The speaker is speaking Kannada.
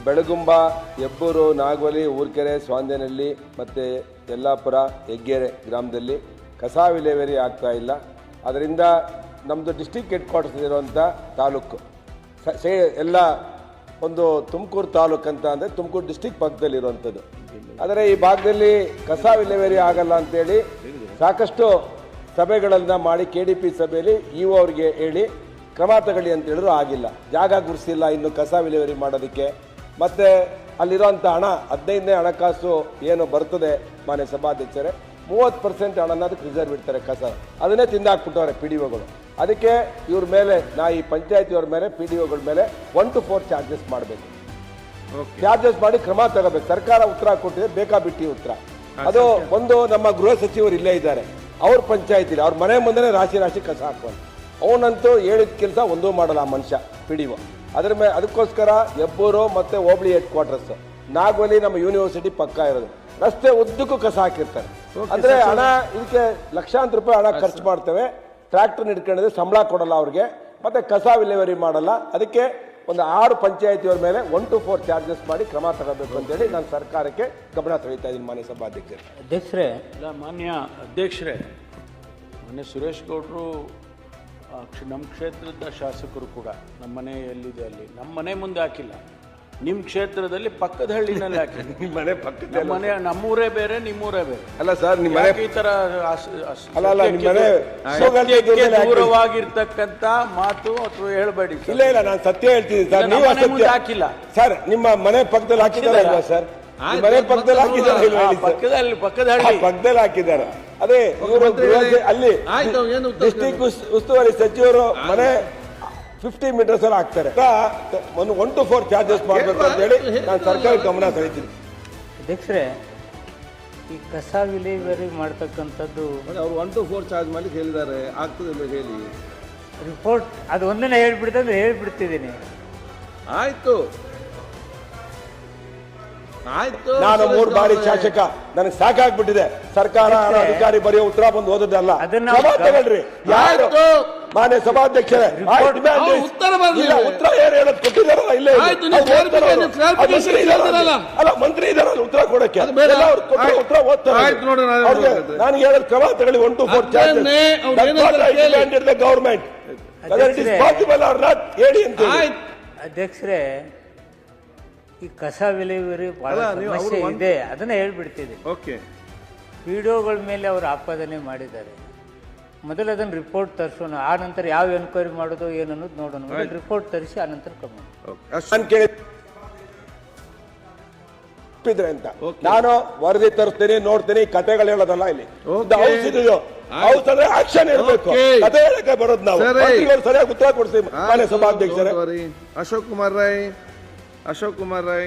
ಬೆಳಗುಂಬ, ಹೆಬ್ಬೂರು, ನಾಗವಲಿ, ಊರ್ಕೆರೆ, ಸ್ವಾಂದೇನಹಳ್ಳಿ ಮತ್ತು ಯಲ್ಲಾಪುರ, ಹೆಗ್ಗೆರೆ ಗ್ರಾಮದಲ್ಲಿ ಕಸ ವಿಲೇವಾರಿ ಆಗ್ತಾ ಇಲ್ಲ. ಅದರಿಂದ ನಮ್ಮದು ಡಿಸ್ಟಿಕ್ ಹೆಡ್ ಕ್ವಾರ್ಟರ್ಸ್ ಇರುವಂಥ ತಾಲೂಕು ಎಲ್ಲ ಒಂದು ತುಮಕೂರು ತಾಲೂಕು ಅಂತ ಅಂದರೆ ತುಮಕೂರು ಡಿಸ್ಟಿಕ್ ಪಕ್ಕದಲ್ಲಿರುವಂಥದ್ದು. ಆದರೆ ಈ ಭಾಗದಲ್ಲಿ ಕಸ ವಿಲೇವಾರಿ ಆಗಲ್ಲ ಅಂತೇಳಿ ಸಾಕಷ್ಟು ಸಭೆಗಳನ್ನು ಮಾಡಿ KDP ಸಭೆಯಲ್ಲಿ ಇಒ ಅವ್ರಿಗೆ ಹೇಳಿ ಕ್ರಮ ತಗೊಳ್ಳಿ ಅಂತ ಹೇಳಿದ್ರು, ಆಗಿಲ್ಲ. ಜಾಗ ಗುರುಸಿಲ್ಲ ಇನ್ನು ಕಸ ವಿಲೇವಾರಿ ಮಾಡೋದಕ್ಕೆ. ಮತ್ತು ಅಲ್ಲಿರೋಂಥ ಹಣ 15ನೇ ಹಣಕಾಸು ಏನು ಬರ್ತದೆ ಮಾನ್ಯ ಸಭಾಧ್ಯಕ್ಷರೇ, 30% ಹಣನ ಅದಕ್ಕೆ ರಿಸರ್ವ್ ಇಡ್ತಾರೆ ಕಸ, ಅದನ್ನೇ ತಿಂದಾಕ್ಬಿಟ್ಟವ್ರೆ PDOಗಳು. ಅದಕ್ಕೆ ಇವ್ರ ಮೇಲೆ ಈ ಪಂಚಾಯತಿಯವ್ರ ಮೇಲೆ PDOಗಳ ಮೇಲೆ 1 to 4 ಚಾರ್ಜಸ್ ಮಾಡಬೇಕು. ಚಾರ್ಜಸ್ ಮಾಡಿ ಕ್ರಮ ತಗೋಬೇಕು. ಸರ್ಕಾರ ಉತ್ತರ ಕೊಟ್ಟಿದೆ, ಬೇಕಾಬಿಟ್ಟಿ ಉತ್ತರ. ಅದು ಒಂದು ನಮ್ಮ ಗೃಹ ಸಚಿವರು ಇಲ್ಲೇ ಇದ್ದಾರೆ, ಅವ್ರ ಪಂಚಾಯತಿಲಿ ಅವ್ರ ಮನೆ ಮುಂದೆ ರಾಶಿ ಕಸ ಹಾಕೋದು. ಅವನಂತೂ ಹೇಳಿದ ಕೆಲಸ ಒಂದೂ ಮಾಡಲ್ಲ ಆ ಮನುಷ್ಯ PDO. ಅದ್ರ ಮೇಲೆ ಅದಕ್ಕೋಸ್ಕರ ಹೆಬ್ಬೂರು ಮತ್ತು ಹೋಬಳಿ ಹೆಡ್ ಕ್ವಾರ್ಟರ್ಸ್, ನಾಗವಲಿ ನಮ್ಮ ಯೂನಿವರ್ಸಿಟಿ ಪಕ್ಕ ಇರೋದು, ರಸ್ತೆ ಉದ್ದಕ್ಕೂ ಕಸ ಹಾಕಿರ್ತಾರೆ. ಅಂದರೆ ಹಣ ಇದಕ್ಕೆ ಲಕ್ಷಾಂತರ ರೂಪಾಯಿ ಹಣ ಖರ್ಚು ಮಾಡ್ತೇವೆ. ಟ್ರ್ಯಾಕ್ಟರ್ ಹಿಡ್ಕೊಂಡಿದ್ರೆ ಸಂಬಳ ಕೊಡಲ್ಲ ಅವ್ರಿಗೆ, ಮತ್ತು ಕಸ ವಿಲೇವಾರಿ ಮಾಡಲ್ಲ. ಅದಕ್ಕೆ ಒಂದು 6 ಪಂಚಾಯತಿಯವ್ರ ಮೇಲೆ 1 to 4 ಚಾರ್ಜಸ್ ಮಾಡಿ ಕ್ರಮ ತಗೋಬೇಕು ಅಂತೇಳಿ ನಾನು ಸರ್ಕಾರಕ್ಕೆ ಗಮನ ಸೆಳೀತಾ ಇದ್ದೀನಿ. ಮಾನ್ಯ ಸಭಾಧ್ಯಕ್ಷರೇ. ಅಧ್ಯಕ್ಷರೇ, ಮಾನ್ಯ ಅಧ್ಯಕ್ಷರೇ, ಮೊನ್ನೆ ಸುರೇಶ್ ಗೌಡರು ನಮ್ಮ ಕ್ಷೇತ್ರದ ಶಾಸಕರು ಕೂಡ ನಮ್ಮ ಮನೆ ಎಲ್ಲಿದೆ ಅಲ್ಲಿ ನಮ್ಮ ಮನೆ ಮುಂದೆ ಹಾಕಿಲ್ಲ, ನಿಮ್ಮ ಕ್ಷೇತ್ರದಲ್ಲಿ ಪಕ್ಕದ ಹಳ್ಳಿನಲ್ಲಿ ಹಾಕಿಲ್ಲ. ನಿಮ್ಮ ಮನೆ ಪಕ್ಕದ ಮನೆ ನಮ್ಮೂರೇ ಬೇರೆ ನಿಮ್ಮೂರೇ ಬೇರೆ ಅಲ್ಲ ಸರ್. ನಿಮ್ಮ ಮನೆ ಈ ತರ ದೂರವಾಗಿರ್ತಕ್ಕಂಥ ಮಾತು ಅಥವಾ ಹೇಳ್ಬೇಡಿ. ಇಲ್ಲ ಇಲ್ಲ, ನಾನು ಸತ್ಯ ಹೇಳ್ತೀನಿ ಸರ್. ನೀವು ಹಾಕಿಲ್ಲ ಸರ್, ನಿಮ್ಮ ಮನೆ ಪಕ್ಕದಲ್ಲಿ ಹಾಕಿದ್ದಾರೆ ಸರ್. ಮನೆ ಪಕ್ಕದಲ್ಲಿ ಹಾಕಿದ್ದಾರೆ, ಪಕ್ಕದಲ್ಲಿ ಹಾಕಿದ್ದಾರೆ. ಅದೇ ಇವರು ಅಲ್ಲಿ ಡಿಸ್ಟಿಕ್ ಉಸ್ತುವಾರಿ ಸಚಿವರು ಮನೆ 50 ಮೀಟರ್ಸ್ ಅಲ್ಲಿ ಹಾಕ್ತಾರೆ. 1 to 4 ಚಾರ್ಜಸ್ ಮಾಡಬೇಕು ಅಂತ ಹೇಳಿ ನಾನು ಸರ್ಕಾರಕ್ಕೆ ಗಮನ ಸೆಳೀತೀನಿ. ಅಧ್ಯಕ್ಷರೇ, ಈ ಕಸ ವಿಲೇವಾರಿ ಮಾಡ್ತಕ್ಕಂಥದ್ದು ಅವ್ರು 1 to 4 ಚಾರ್ಜ್ ಮಾಡ್ಲಿಕ್ಕೆ ಹೇಳಿದ್ದಾರೆ, ಆಗ್ತದೆ ಹೇಳಿ. ರಿಪೋರ್ಟ್ ಅದು ಒಂದನ್ನೇ ಹೇಳ್ಬಿಡ್ತಂದ್ರೆ ಹೇಳ್ಬಿಡ್ತಿದ್ದೀನಿ. ಆಯ್ತು. ನಾನು 3 ಬಾರಿ ಶಾಸಕ, ನನಗೆ ಸಾಕಾಗ್ಬಿಟ್ಟಿದೆ. ಸರ್ಕಾರ ಅಧಿಕಾರಿ ಬರೆಯೋ ಉತ್ತರ ಬಂದು ಓದೋದಲ್ಲ. ತಗೊಳ್ರಿ. ಯಾರು ಮಾನ್ಯ ಸಭಾಧ್ಯಕ್ಷರೇ, ಉತ್ತರ ಏನು ಹೇಳೋದು ಕೊಟ್ಟಿದ್ದಾರಲ್ಲ, ಇಲ್ಲೇ ಅಲ್ಲ ಮಂತ್ರಿ ಇದಾರಲ್ಲ ಉತ್ತರ ಕೊಡಕ್ಕೆ, ಉತ್ತರ ಓದ್ತಾರೆ. ನನಗೆ ಹೇಳೋದು ಕ್ರಮ ತಗೊಳ್ಳಿ. 1 to 4 government possible or not ಹೇಳಿ ಅಂತ. ಅಧ್ಯಕ್ಷರೇ, ಈ ಕಸ ವಿಲೇವಾರಿ ಬಹಳ ಸಮಸ್ಯೆ ಇದೆ, ಅದನ್ನ ಹೇಳ್ಬಿಡ್ತಿದೆ. PDOಗಳ ಮೇಲೆ ಅವರು ಆಪಾದನೆ ಮಾಡಿದ್ದಾರೆ. ಮೊದಲು ಅದನ್ನು ರಿಪೋರ್ಟ್ ತರಿಸೋಣ, ಆ ನಂತರ ಯಾವ ಎನ್ಕ್ವೈರಿ ಮಾಡೋದು ಏನು ಅನ್ನೋದು ನೋಡೋಣ. ರಿಪೋರ್ಟ್ ತರಿಸಿ ಆ ನಂತರ ಕ್ರಮ. ನಾನು ವರದಿ ತರಿಸ್ತೀನಿ, ನೋಡ್ತೀನಿ, ಕತೆಗಳು ಹೇಳೋದಲ್ಲ ಇಲ್ಲಿ. ಆಕ್ಷನ್ ಇರಬೇಕು, ಕತೆ ಹೇಳಕ್ಕೆ ಬರೋದು ನಾವು. ಸರಿಯಾಗಿ ಉತ್ತರ ಕೊಡ್ತೀವಿ ಮಾನ್ಯ ಸಭಾಧ್ಯಕ್ಷರೇ. ಅಶೋಕ್ ಕುಮಾರ್ ರೈ